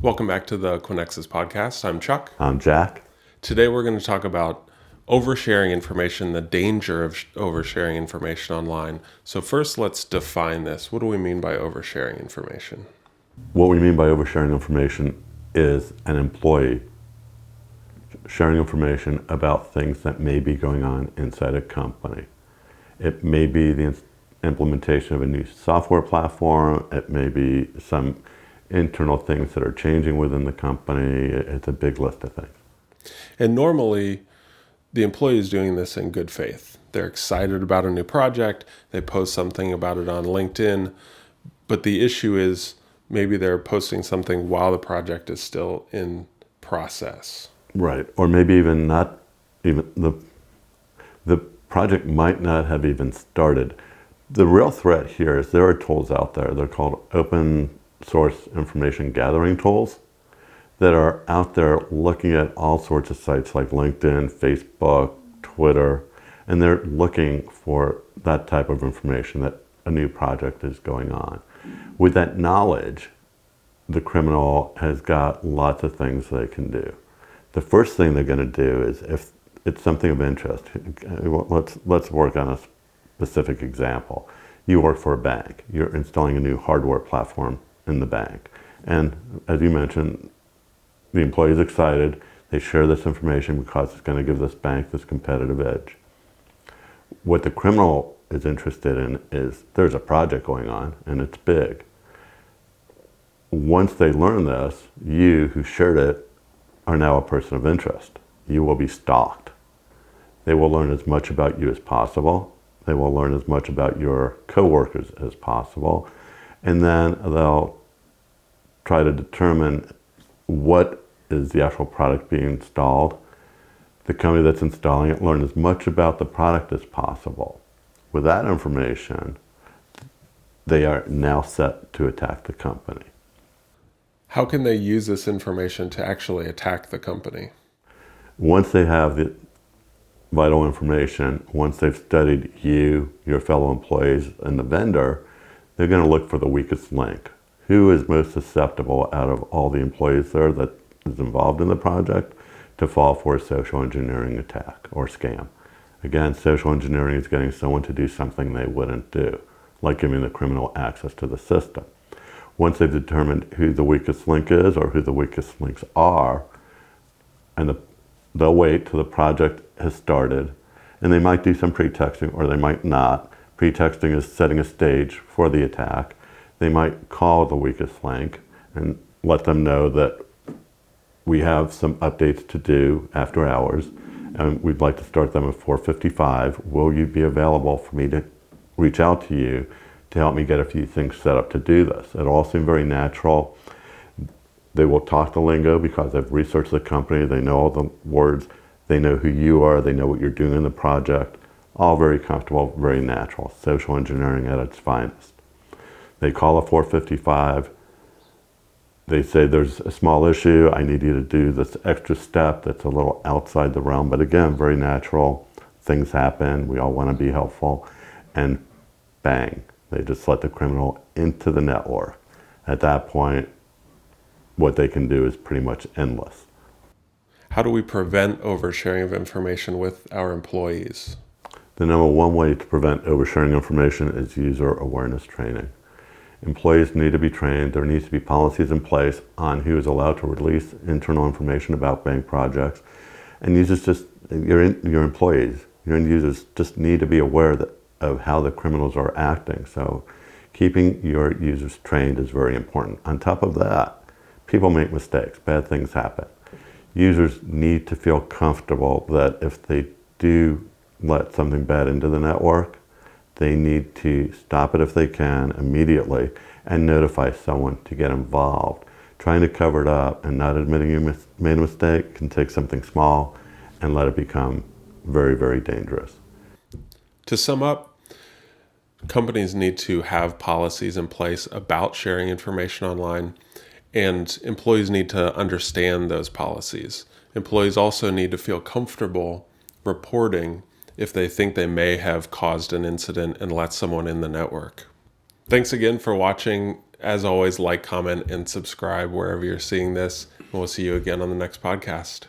Welcome back to the Quinexus podcast. I'm Chuck. I'm Jack. Today we're going to talk about oversharing information, the danger of oversharing information online. So first, let's define this. What do we mean by oversharing information? What we mean by oversharing information is an employee sharing information about things that may be going on inside a company. It may be the implementation of a new software platform. It may be some internal things that are changing within the company. It's a big list of things. And normally, the employee is doing this in good faith. They're excited about a new project. They post something about it on LinkedIn. But the issue is maybe they're posting something while the project is still in process. Right. Or maybe even not even the project might not have even started. The real threat here is there are tools out there. They're called open source information gathering tools that are out there looking at all sorts of sites like LinkedIn, Facebook, Twitter, and they're looking for that type of information that a new project is going on. With that knowledge, the criminal has got lots of things they can do. The first thing they're going to do is, if it's something of interest, let's work on a specific example. You work for a bank. You're installing a new hardware platform in the bank. And as you mentioned, the employee is excited. They share this information because it's going to give this bank this competitive edge. What the criminal is interested in is there's a project going on and it's big. Once they learn this, you who shared it are now a person of interest. You will be stalked. They will learn as much about you as possible. They will learn as much about your coworkers as possible. And then they'll try to determine what is the actual product being installed. The company that's installing it learn as much about the product as possible. With that information, they are now set to attack the company. How can they use this information to actually attack the company? Once they have the vital information, once they've studied you, your fellow employees, and the vendor, they're going to look for the weakest link. Who is most susceptible out of all the employees there that is involved in the project to fall for a social engineering attack or scam? Again, social engineering is getting someone to do something they wouldn't do, like giving the criminal access to the system. Once they've determined who the weakest link is or who the weakest links are, and they'll wait till the project has started, and they might do some pretexting or they might not. Pretexting is setting a stage for the attack. They might call the weakest link and let them know that we have some updates to do after hours, and we'd like to start them at 4:55. Will you be available for me to reach out to you to help me get a few things set up to do this? It all seemed very natural. They will talk the lingo because they've researched the company. They know all the words. They know who you are. They know what you're doing in the project. All very comfortable, very natural. Social engineering at its finest. They call at 4:55. They say there's a small issue. I need you to do this extra step that's a little outside the realm. But again, very natural. Things happen. We all want to be helpful. And bang, they just let the criminal into the network. At that point, what they can do is pretty much endless. How do we prevent oversharing of information with our employees? The number one way to prevent oversharing information is user awareness training. Employees need to be trained. There needs to be policies in place on who is allowed to release internal information about bank projects. And users your employees, your end users just need to be aware of how the criminals are acting. So keeping your users trained is very important. On top of that, people make mistakes. Bad things happen. Users need to feel comfortable that if they do let something bad into the network, they need to stop it if they can immediately and notify someone to get involved. Trying to cover it up and not admitting you made a mistake can take something small and let it become very, very dangerous. To sum up, companies need to have policies in place about sharing information online, and employees need to understand those policies. Employees also need to feel comfortable reporting if they think they may have caused an incident and let someone in the network. Thanks again for watching As always, like, comment, and subscribe wherever you're seeing this. And we'll see you again on the next podcast.